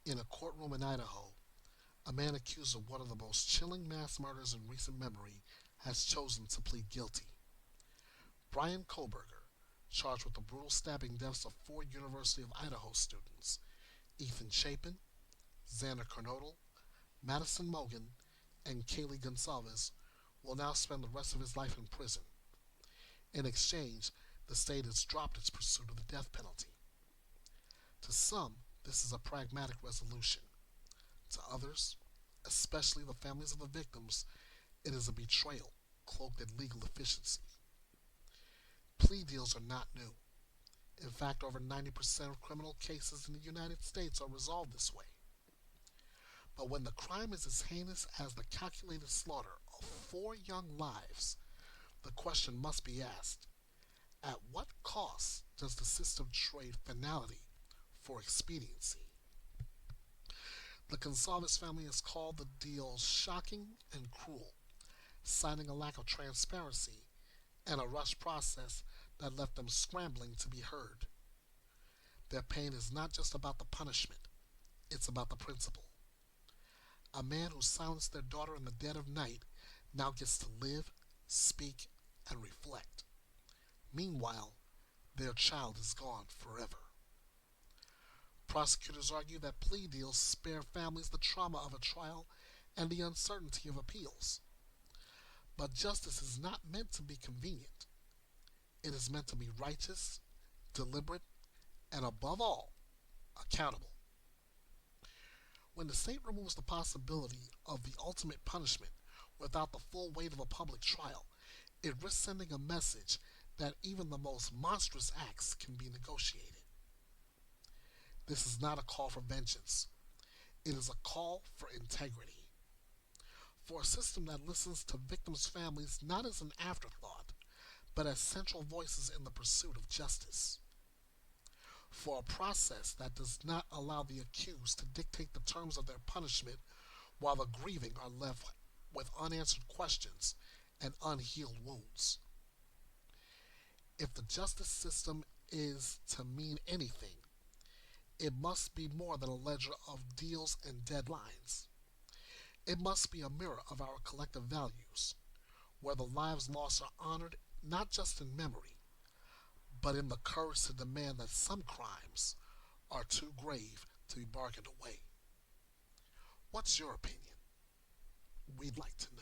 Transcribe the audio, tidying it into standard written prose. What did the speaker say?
In a courtroom in Idaho, a man accused of one of the most chilling mass murders in recent memory has chosen to plead guilty. Bryan Kohberger, charged with the brutal stabbing deaths of four University of Idaho students, Ethan Chapin, Xander Kernodle, Madison Mogan, and Kaylee Gonsalves, will now spend the rest of his life in prison. In exchange, the state has dropped its pursuit of the death penalty. To some, this is a pragmatic resolution. To others, especially the families of the victims, it is a betrayal cloaked in legal efficiency. Plea deals are not new. In fact, over 90% of criminal cases in the United States are resolved this way. But when the crime is as heinous as the calculated slaughter of four young lives, the question must be asked: at what cost does the system trade finality for expediency? The Gonsalves family has called the deal shocking and cruel, citing a lack of transparency and a rushed process that left them scrambling to be heard. Their pain is not just about the punishment, it's about the principle. A man who silenced their daughter in the dead of night now gets to live, speak, and reflect. Meanwhile, their child is gone forever. Prosecutors argue that plea deals spare families the trauma of a trial and the uncertainty of appeals. But justice is not meant to be convenient. It is meant to be righteous, deliberate, and above all, accountable. When the state removes the possibility of the ultimate punishment without the full weight of a public trial, it risks sending a message that even the most monstrous acts can be negotiated. This is not a call for vengeance. It is a call for integrity. For a system that listens to victims' families not as an afterthought, but as central voices in the pursuit of justice. For a process that does not allow the accused to dictate the terms of their punishment while the grieving are left with unanswered questions and unhealed wounds. If the justice system is to mean anything, it must be more than a ledger of deals and deadlines. It must be a mirror of our collective values, where the lives lost are honored not just in memory, but in the courage to demand that some crimes are too grave to be bargained away. What's your opinion? We'd like to know.